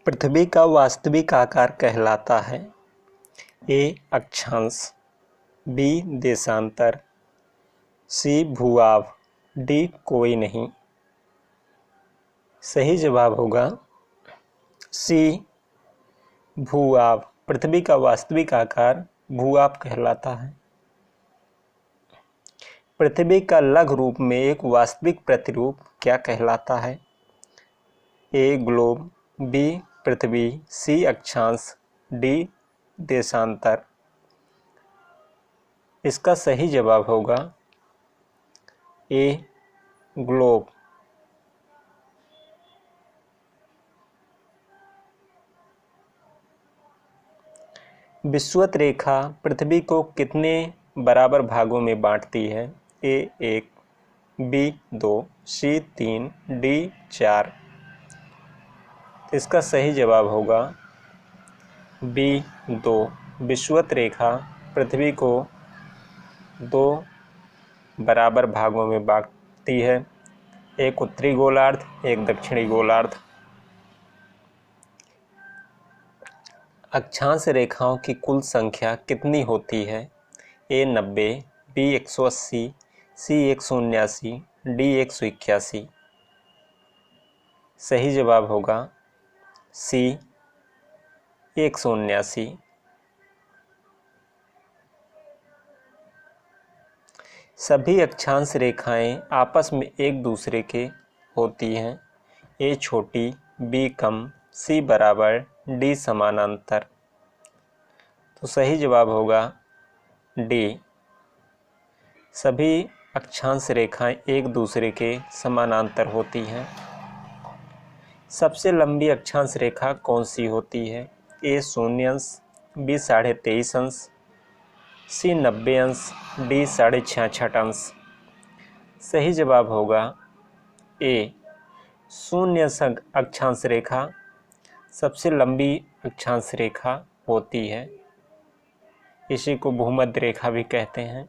पृथ्वी का वास्तविक आकार कहलाता है? ए अक्षांश, बी देशांतर, सी भूआभ, डी कोई नहीं। सही जवाब होगा सी भूआभ। पृथ्वी का वास्तविक आकार भूआभ कहलाता है। पृथ्वी का लघु रूप में एक वास्तविक प्रतिरूप क्या कहलाता है? ए ग्लोब, बी पृथ्वी, सी अक्षांश, डी देशांतर। इसका सही जवाब होगा ए ग्लोब। विषुवत रेखा पृथ्वी को कितने बराबर भागों में बांटती है? ए 1, बी 2, सी 3, डी 4। इसका सही जवाब होगा बी 2। विषुवत रेखा पृथ्वी को 2 बराबर भागों में बांटती है, एक उत्तरी गोलार्ध, एक दक्षिणी गोलार्ध। अक्षांश रेखाओं की कुल संख्या कितनी होती है? ए 90, बी 180, सी 179, डी 181। सही जवाब होगा सी 179। सभी अक्षांश रेखाएं आपस में एक दूसरे के होती हैं। ए छोटी, बी कम, सी बराबर, डी समानांतर। तो सही जवाब होगा डी। सभी अक्षांश रेखाएं एक दूसरे के समानांतर होती हैं। सबसे लंबी अक्षांश रेखा कौन सी होती है? ए 0 अंश, बी 23.5 अंश, सी 90 अंश, डी 66.5 अंश। सही जवाब होगा ए 0 अंश अक्षांश रेखा सबसे लंबी अक्षांश रेखा होती है। इसी को भूमध्य रेखा भी कहते हैं।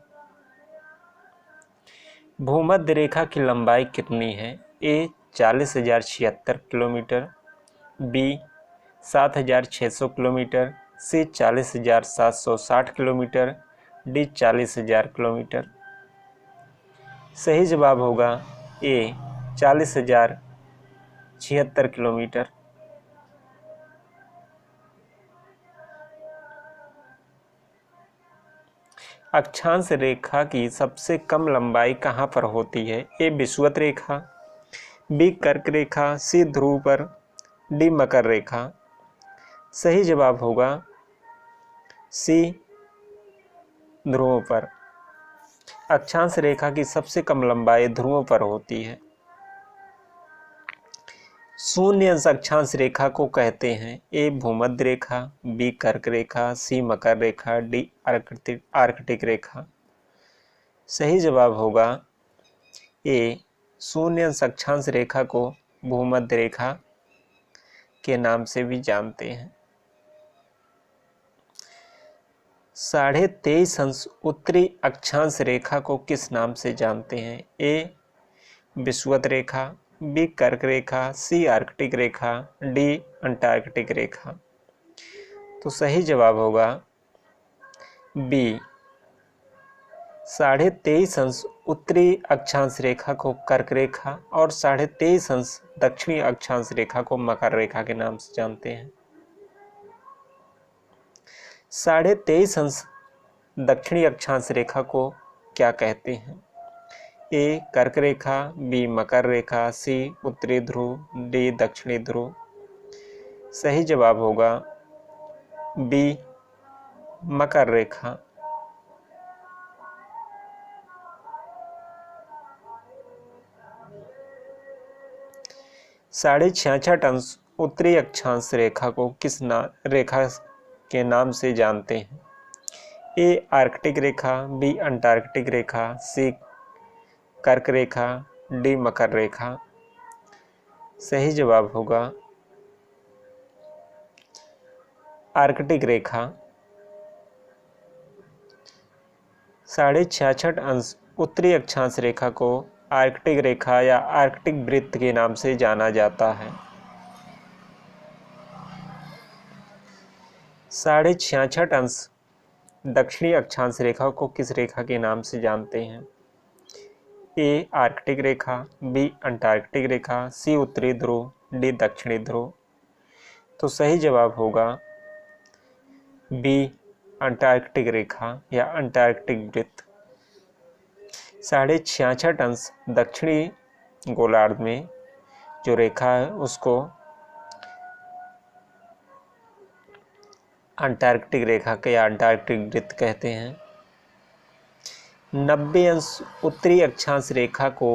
भूमध्य रेखा की लंबाई कितनी है? ए 40,076 किलोमीटर, बी 7,600 किलोमीटर, सी 40,760 किलोमीटर, डी 40,000 किलोमीटर। सही जवाब होगा ए 40,076 किलोमीटर। अक्षांश रेखा की सबसे कम लंबाई कहाँ पर होती है? ए विषुवत रेखा, बी कर्क रेखा, सी ध्रुव पर, डी मकर रेखा। सही जवाब होगा सी ध्रुवों पर। अक्षांश रेखा की सबसे कम लंबाई ध्रुवों पर होती है। 0 अंश अक्षांश रेखा को कहते हैं? ए भूमध्य रेखा, बी कर्क रेखा, सी मकर रेखा, डी आर्कटिक रेखा। सही जवाब होगा ए 0 अंश अक्षांश रेखा को भूमध्य रेखा के नाम से भी जानते हैं। 23.5 अंश उत्तरी अक्षांश रेखा को किस नाम से जानते हैं? ए विषुवत रेखा, बी कर्क रेखा, सी आर्कटिक रेखा, डी अंटार्कटिक रेखा। तो सही जवाब होगा बी 23.5 अंश उत्तरी अक्षांश रेखा को कर्क रेखा और 23.5 अंश दक्षिणी अक्षांश रेखा को मकर रेखा के नाम से जानते हैं। 23.5 अंश दक्षिणी अक्षांश रेखा को क्या कहते हैं? ए कर्क रेखा, बी मकर रेखा, सी उत्तरी ध्रुव, डी दक्षिणी ध्रुव। सही जवाब होगा बी मकर रेखा। 66.5 अंश उत्तरी अक्षांश रेखा को किस रेखा के नाम से जानते हैं? ए आर्कटिक रेखा, बी अंटार्कटिक रेखा, सी कर्क रेखा, डी मकर रेखा। सही जवाब होगा आर्कटिक रेखा। 66.5 अंश उत्तरी अक्षांश रेखा को आर्कटिक रेखा या आर्कटिक वृत्त के नाम से जाना जाता है। 66.66 दक्षिणी अक्षांश रेखा को किस रेखा के नाम से जानते हैं? ए आर्कटिक रेखा, बी अंटार्कटिक रेखा, सी उत्तरी ध्रुव, डी दक्षिणी ध्रुव। तो सही जवाब होगा बी अंटार्कटिक रेखा या अंटार्कटिक वृत्त। 66.66 दक्षिणी गोलार्ध में जो रेखा है उसको अंटार्कटिक रेखा के या अंटार्कटिक वृत्त कहते हैं। 90° उत्तरी अक्षांश रेखा को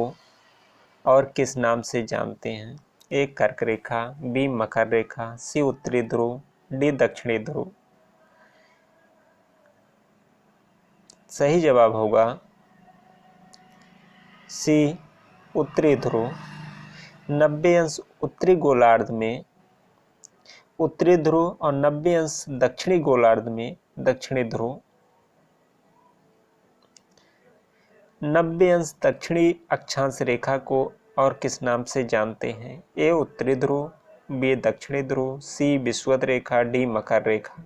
और किस नाम से जानते हैं? ए कर्क रेखा, बी मकर रेखा, सी उत्तरी ध्रुव, डी दक्षिणी ध्रुव। सही जवाब होगा सी उत्तरी ध्रुव। 90° उत्तरी गोलार्ध में उत्तरी ध्रुव और 90° दक्षिणी गोलार्ध में दक्षिणी ध्रुव। 90° दक्षिणी अक्षांश रेखा को और किस नाम से जानते हैं? ए उत्तरी ध्रुव, बी दक्षिणी ध्रुव, सी विषुवत रेखा, डी मकर रेखा।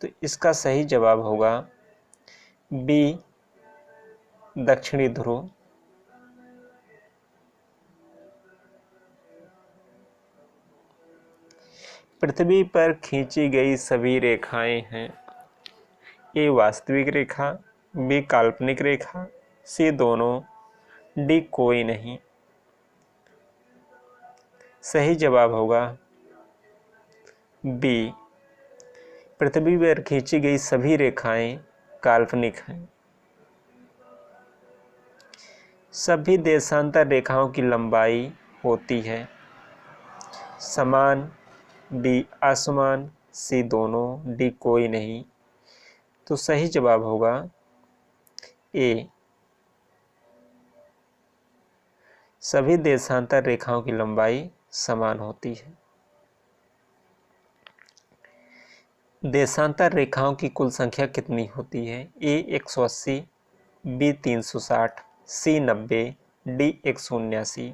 तो इसका सही जवाब होगा बी दक्षिणी ध्रुव। पृथ्वी पर खींची गई सभी रेखाएं हैं। ए वास्तविक रेखा, बी काल्पनिक रेखा, सी दोनों, डी कोई नहीं। सही जवाब होगा बी पृथ्वी पर खींची गई सभी रेखाएं काल्पनिक हैं। सभी देशांतर रेखाओं की लंबाई होती है समान, बी असमान, सी दोनों, डी कोई नहीं। तो सही जवाब होगा ए सभी देशांतर रेखाओं की लंबाई समान होती है। देशांतर रेखाओं की कुल संख्या कितनी होती है? ए 180, बी 360, सी 90, डी 179।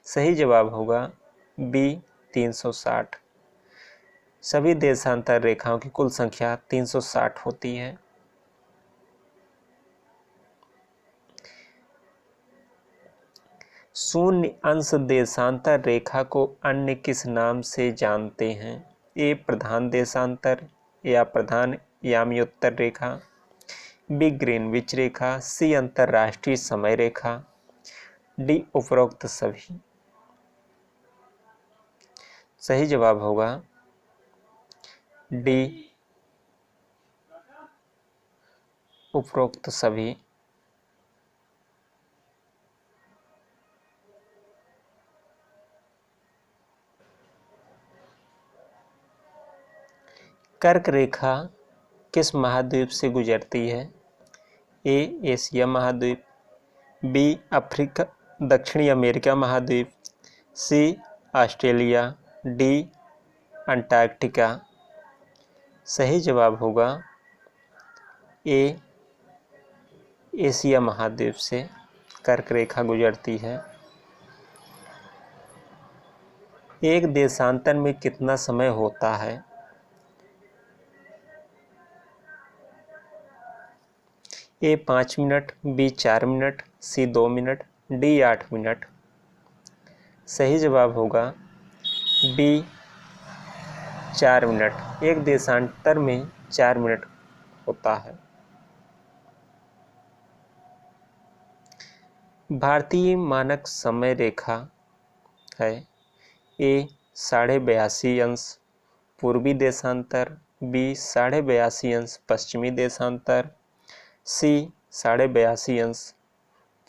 सही जवाब होगा बी 360। सभी देशांतर रेखाओं की कुल संख्या 360 होती है। शून्य अंश देशांतर रेखा को अन्य किस नाम से जानते हैं? ए प्रधान देशांतर या प्रधान याम्योत्तर रेखा, बी ग्रीनविच रेखा, सी अंतरराष्ट्रीय समय रेखा, डी उपरोक्त सभी। सही जवाब होगा डी उपरोक्त सभी। कर्क रेखा किस महाद्वीप से गुजरती है? ए एशिया महाद्वीप, बी अफ्रीका दक्षिणी अमेरिका महाद्वीप, सी ऑस्ट्रेलिया, डी अंटार्कटिका। सही जवाब होगा ए एशिया महाद्वीप से कर्क रेखा गुजरती है। एक देशांतर में कितना समय होता है? ए 5 मिनट, बी 4 मिनट, सी 2 मिनट, डी 8 मिनट। सही जवाब होगा बी 4 मिनट। एक देशांतर में 4 मिनट होता है। भारतीय मानक समय रेखा है ए 82.5 पूर्वी देशांतर, बी 82.5 पश्चिमी देशांतर, सी 82.5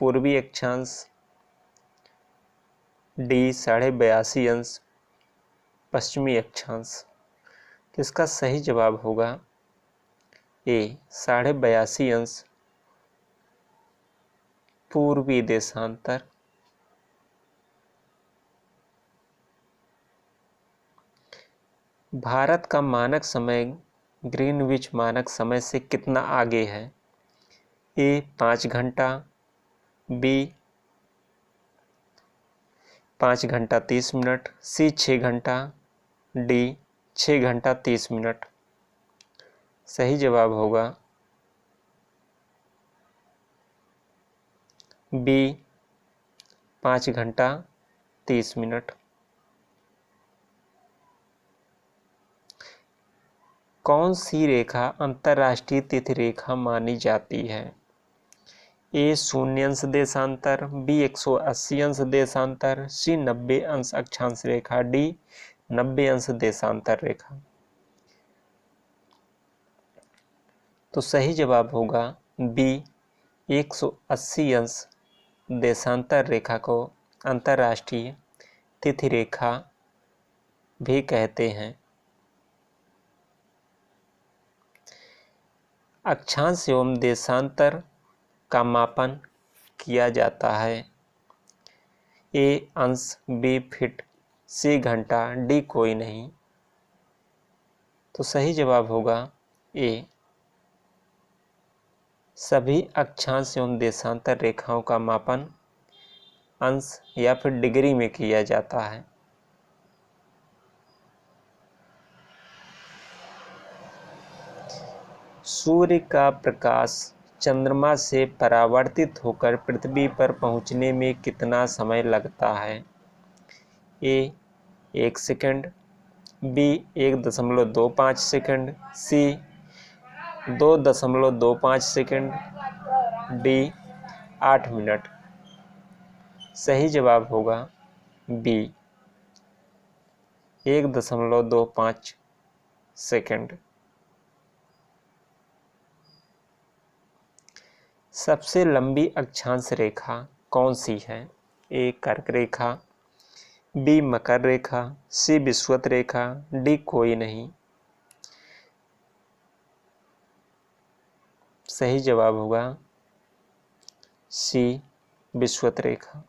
पूर्वी अक्षांश, डी 82.5 पश्चिमी अक्षांश। तो इसका सही जवाब होगा ए 82.5 पूर्वी देशांतर। भारत का मानक समय ग्रीनविच मानक समय से कितना आगे है? ए 5 घंटा, बी 5 घंटा 30 मिनट, सी 6 घंटा, डी 6 घंटा 30 मिनट। सही जवाब होगा बी 5 घंटा 30 मिनट। कौन सी रेखा अंतर्राष्ट्रीय तिथि रेखा मानी जाती है? ए 0 अंश देशांतर, बी 180 अंश देशांतर, सी 90 अंश अक्षांश रेखा, डी 90 अंश देशांतर रेखा। तो सही जवाब होगा बी 180 अंश देशांतर रेखा को अंतर्राष्ट्रीय तिथि रेखा भी कहते हैं। अक्षांश एवं देशांतर का मापन किया जाता है। ए अंश, बी फीट, सी घंटा, डी कोई नहीं। तो सही जवाब होगा ए सभी अक्षांश एवं देशांतर रेखाओं का मापन अंश या फिर डिग्री में किया जाता है। सूर्य का प्रकाश चंद्रमा से परावर्तित होकर पृथ्वी पर पहुंचने में कितना समय लगता है? ए 1 सेकंड, बी 1.25 सेकंड, सी 2.25 सेकंड, डी 8 मिनट। सही जवाब होगा बी 1.25 सेकंड। सबसे लंबी अक्षांश रेखा कौन सी है? ए कर्क रेखा, बी मकर रेखा, सी विषुवत रेखा, डी कोई नहीं। सही जवाब होगा सी विषुवत रेखा।